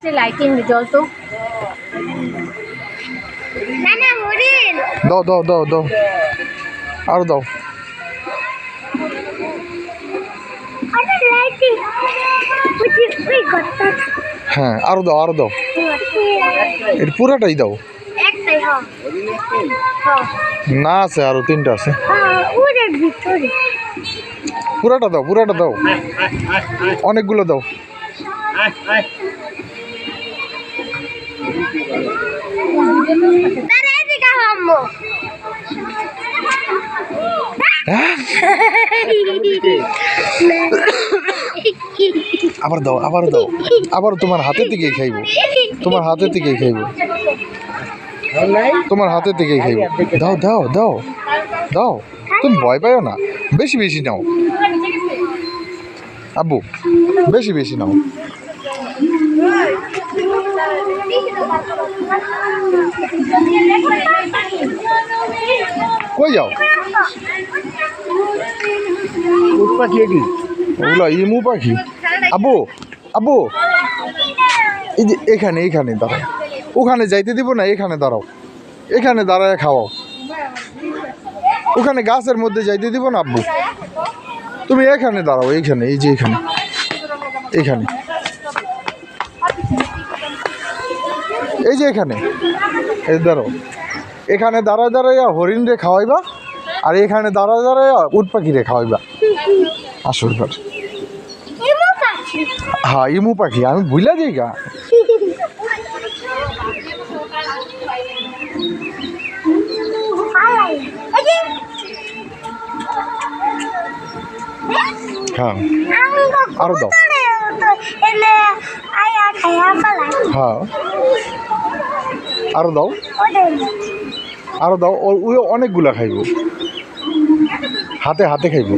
Lighting জল তো দাও দাও দাও দাও আরো দাও। হ্যাঁ আরো দাও আরো দাও, এটা পুরাটাই দাও। না আছে আরো তিনটা আছে, পুরাটা দাও পুরাটা দাও, অনেকগুলো দাও। আবার দাও আবার দাও, আবার তোমার হাতের দিকেই খাইব, তোমার হাতের দিকেই খাইব, তোমার হাতের দিকেই খাইব। দাও দাও দাও দাও, তুমি ভয় পাইও না, বেশি বেশি নাও আব্বু, বেশি বেশি নাও। কই যাও? ওগুলো ইমু পাখি। আব্বু আব্বু, এই যে এখানে এখানে দাঁড়াও, ওখানে যাইতে দিব না, এখানে দাঁড়াও, এখানে দাঁড়ায় খাওয়াও, ওখানে গাছের মধ্যে যাইতে দিব না আব্বু, তুমি এখানে দাঁড়াও, এইখানে, এই যে এখানে এখানে, এই যে এখানে, এই দাঁড়াও, এখানে দাঁড়ায় দাঁড়াইয়া হরিণ রে খাওয়াইবা, আর এখানে দাঁড়ায় দাঁড়াইয়া উট পাখি রে খাওয়াইবা। আসল ঘর, হ্যাঁ ইমু পাখি, আমি ভুলা যাই গা। হ্যাঁ আরো দাও, হ্যাঁ আরো দাও, আরো দাও, ওই অনেকগুলা খাইব, হাতে হাতে খাইব,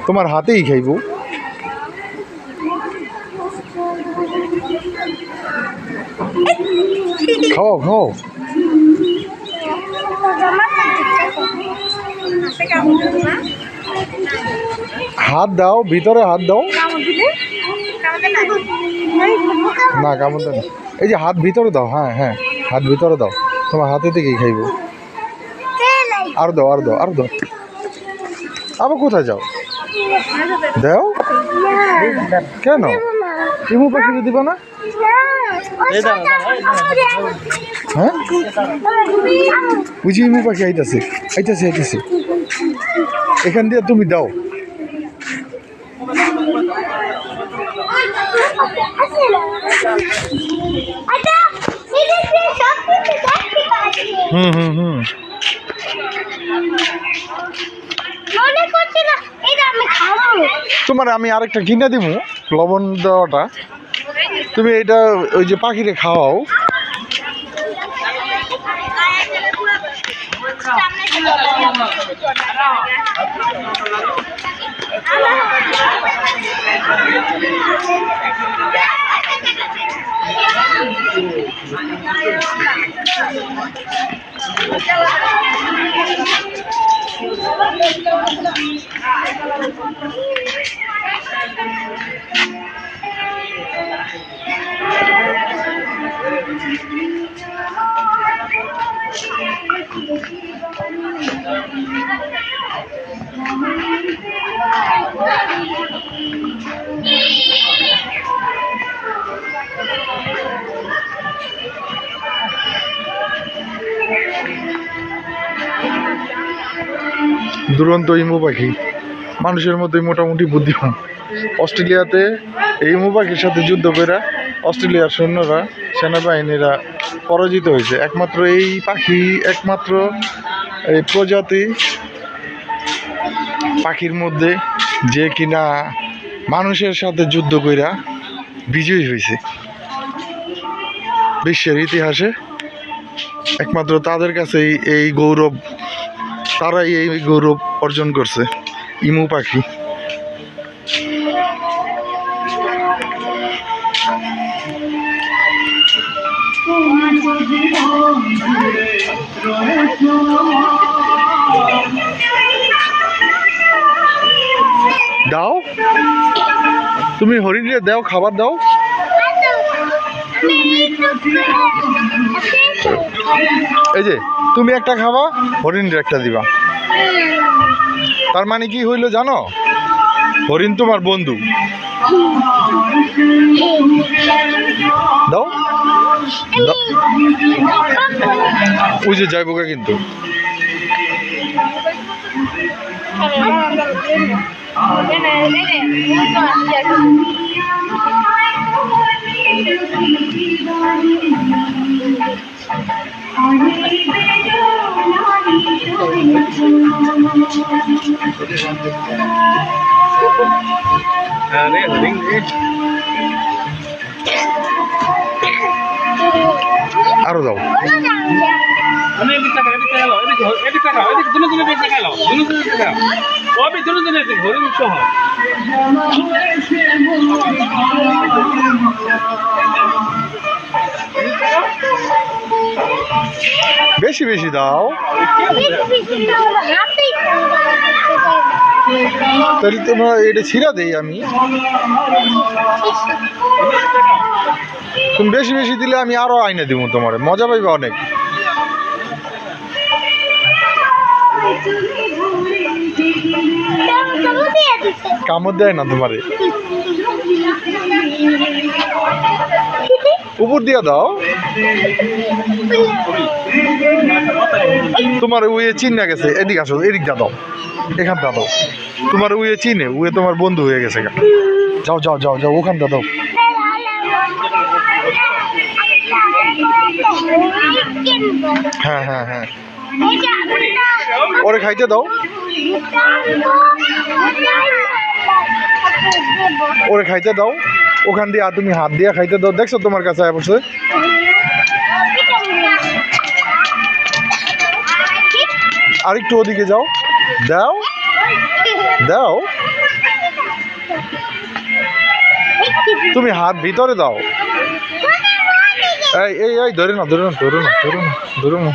তোমার হাতেই খাইব। খাও খাও, হাত দাও, ভিতরে হাত দাও, না কামড় দেয় না, এই যে হাত ভিতরে দাও, হ্যাঁ হ্যাঁ হাত ভিতরে দাও, তোমার হাতে থেকেই খাইব। আর দাও আর দাও আর দাও, আবার কোথায় যাও? দাও কেন, ইমু পাখি দিবা না? হ্যাঁ বুঝি ইমু পাখি আইতাছে আইতাছে আইতাছে, এখান দিয়ে তুমি দাও। হুম হুম হুম, তোমার আমি আরেকটা কিনে দিব, লবণ দেওয়াটা, তুমি এটা ওই যে পাখিরে খাওয়াও। দুরন্ত ইমু পাখি, মানুষের মধ্যে মোটামুটি বুদ্ধিমান। অস্ট্রেলিয়াতে এই ইমু পাখির সাথে যুদ্ধ করে অস্ট্রেলিয়ার সৈন্যরা, সেনাবাহিনীরা পরাজিত হয়েছে। একমাত্র এই পাখি, একমাত্র এই প্রজাতি পাখির মধ্যে যে কিনা মানুষের সাথে যুদ্ধ কইরা বিজয়ী হয়েছে। বিশ্বের ইতিহাসে একমাত্র তাদের কাছেই এই গৌরব, তারাই এই গৌরব অর্জন করছে। ইমু পাখি। দাও তুমি হরিণে দাও, খাবার দাও। এই যে তুমি একটা খাবা, হরিণের একটা দিবা। তার মানে কি হইলো জানো? হরিণ তোমার বন্ধু। দাও, ওই যে যাইব কিন্তু। আরো দাও। বেশি বেশি দাও, তাহলে তোমার এটা ছিঁড়া দেই আমি। তুমি বেশি বেশি দিলে আমি আরো আইনে দিব তোমার, মজা পাইবা অনেক। কামড় দেয় না তোমারে, উপর দিয়া দাও। তোমার উয়ে চিনে গেছে, এদিকে আসো, এদিক দা দাও, এখানটা দাও। তোমার উয়ে চিনে, উয়ে তোমার বন্ধু হয়ে গেছে। যাও যাও যাও যাও, ওখানটা দাও। হ্যাঁ হ্যাঁ হ্যাঁ, ওরে খাইতে দাও, ওরে খাইতে দাও। ওখান দিয়ে তুমি হাত দিয়ে খাইতে দাও। দেখছো তোমার কাছে অবশ্যই। আরেকটু ওদিকে যাও, দাও দাও। তুমি হাত ভিতরে দাও। এই এই এই ধরে না, ধরে না, ধরো না, ধরো না, ধরো না।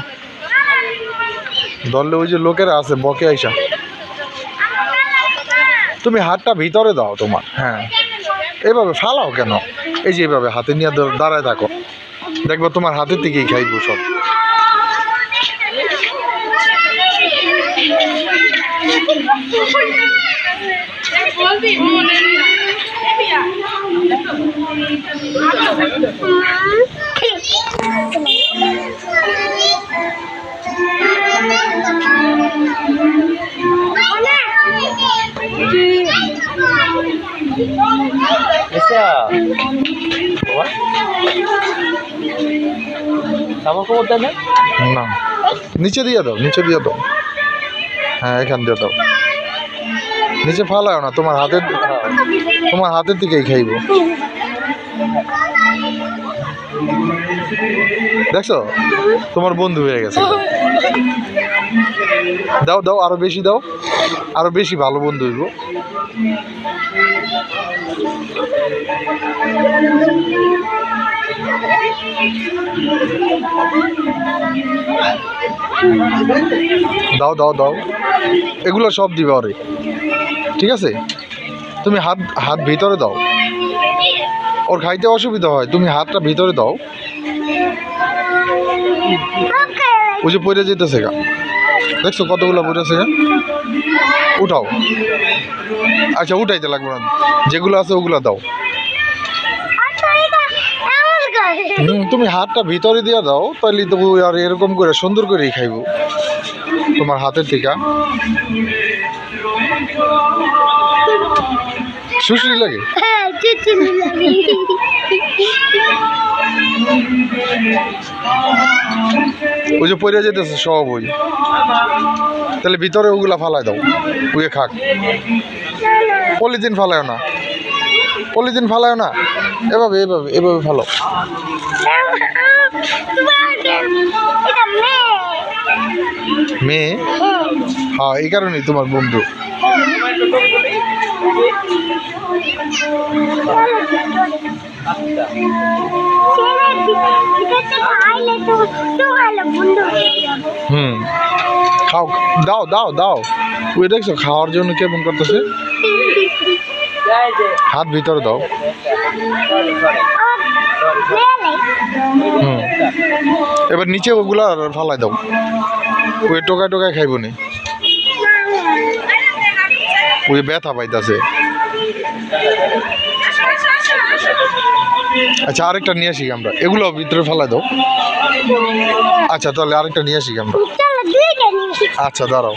ধরলে ওই যে লোকেরা আছে বকে আইসা। তুমি হাতটা ভিতরে দাও তোমার। হ্যাঁ, এভাবে ফালাও কেন? এই যে এইভাবে হাতে নিয়ে দাঁড়ায় থাকো, দেখবো তোমার হাতের থেকেই খাইবো সব। না, নিচে দিয়ে দাও, নিচে দিয়ে দাও। হ্যাঁ, এখান দিয়ে দাও, নিচে ফালাও না। তোমার হাতের দিকেই খাইব। দেখছো তোমার বন্ধু হয়ে গেছে। দাও দাও, আরো বেশি দাও, আরো বেশি ভালো বন্ধু হইব। দাও দাও দাও, এগুলো সব দিবা ওরে, ঠিক আছে? তুমি হাত ভিতরে দাও, ওর খাইতে অসুবিধা হয়। তুমি হাতটা ভিতরে দাও। ওই যে পড়ে যেতেছে গা, দেখছো কতগুলো পড়েছে গা। উঠাও। আচ্ছা, উঠাইতে লাগবে না, যেগুলো আছে ওগুলো দাও। তুমি হাতটা ভিতরে দিয়ে দাও, তাহলে তো আর এরকম করে সুন্দর করেই খাইব তোমার হাতের থেকে। সুশ্রী লাগে। ওই যে পড়ে যেতেছে সব, ওই তাহলে ভিতরে ওগুলা ফালাই দাও, ওয়ে খাক। পলিথিন ফালায় না, পলিথিন ফালায় না, এভাবে এভাবে এভাবে ফালো। মেয়ে? হ্যাঁ, এই কারণেই তোমার বন্ধু। খাও, দাও দাও দাও। ওই দেখছো খাওয়ার জন্য কেমন করতেছে। হাত ভিতরে দাও। এবার নিচে ওগুলা ফালাই দাও, ওই টোকায় টোকায় খাইব নি, ওই ব্যথা পাইতাছে। আচ্ছা আরেকটা নিয়ে আসি আমরা, এগুলো ভিতরে ফালাই দাও। আচ্ছা তাহলে আরেকটা নিয়ে আসি আমরা। আচ্ছা দাঁড়াও।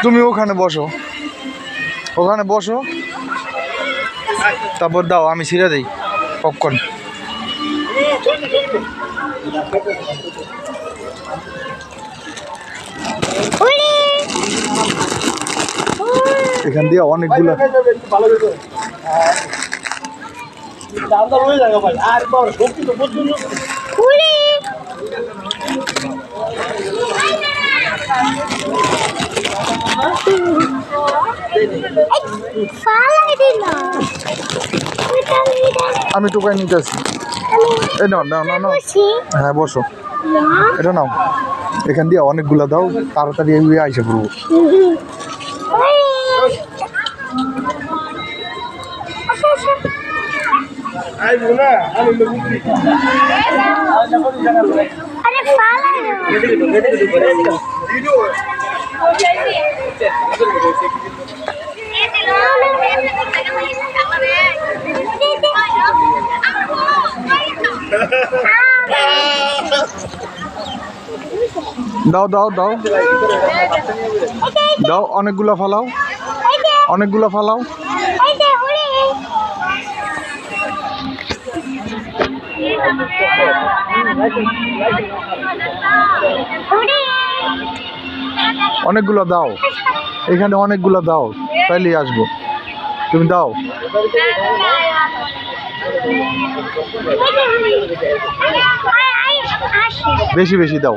তুমি ওখানে বসো, ওখানে বসো, তারপর দাও আমি ছিঁড়ে দিই পপকর্ন। এখান দিয়ে অনেকগুলো আমি টোকাই নিতেছি। এই নাও নাও নাও নাও, হ্যাঁ বসো, এটা নাও। এখান দিয়ে অনেকগুলা দাও, তাড়াতাড়ি আইসে পড়বো। দাও দাও দাও দাও, অনেকগুলা ফালাও, অনেকগুলা ফালাও। অনেকগুলো দাও, এখানে অনেকগুলো দাও, তাইলেই আসবো। তুমি দাও, বেশি বেশি দাও,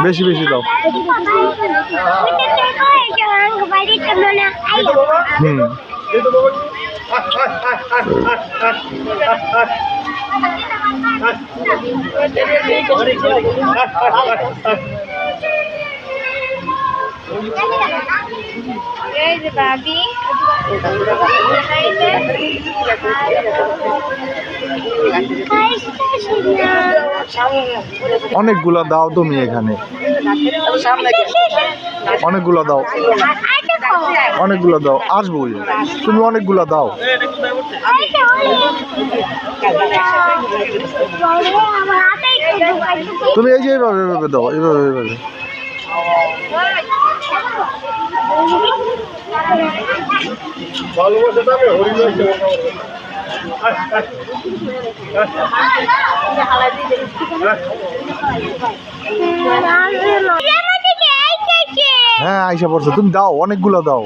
বেশি বেশি দাও। হুম অনেকগুলা দাও তুমি, এখানে অনেকগুলা দাও, অনেকগুলা দাও, আসবো। তুমি অনেকগুলা দাও। তুমি এই যে এইভাবে এইভাবে দাও, এইভাবে এইভাবে। হ্যাঁ আইসা পড়ছো, তুমি দাও, অনেকগুলো দাও,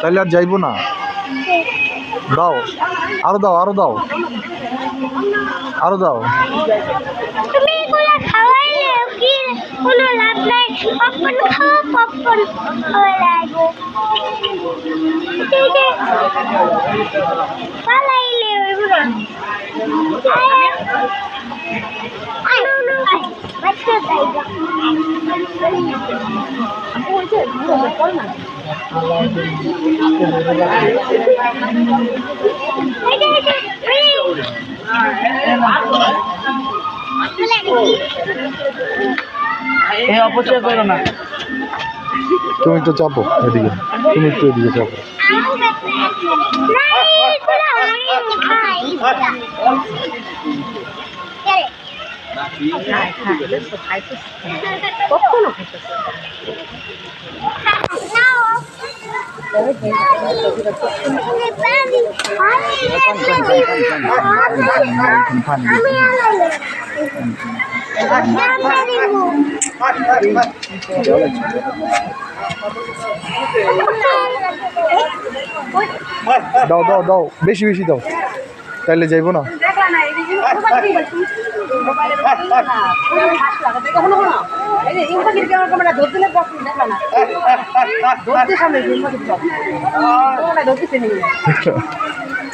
তাইলে আর যাইবো না। দাও, আরো দাও, আরো দাও, আরো দাও। কোনো লাভ নাই, পপকর্ন খাও, পপকর্ন খাওয়া লাগবে। পালাইলে হইব না। এই অপচয় করো না। তুমি একটু চাপো এদিকে, তুমি একটু এদিকে চাপো। দাও দাও দাও, বেশি বেশি দাও, তাইলে যাইবো না।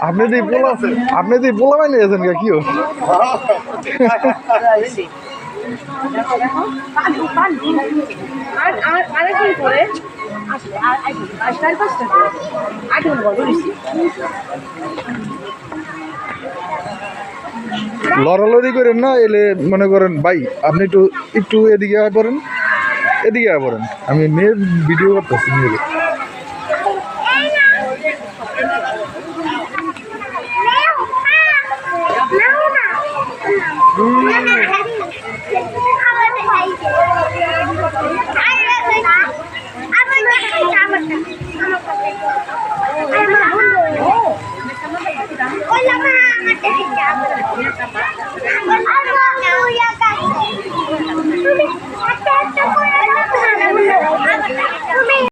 আপনি তো পোলা মাইনে গেছেন কি লড়ালড়ি করেন না, এলে মনে করেন ভাই আপনি একটু একটু এদিকে আয় পড়েন, এদিকে আয় পড়েন, আমি মেয়ের ভিডিও করতেছি।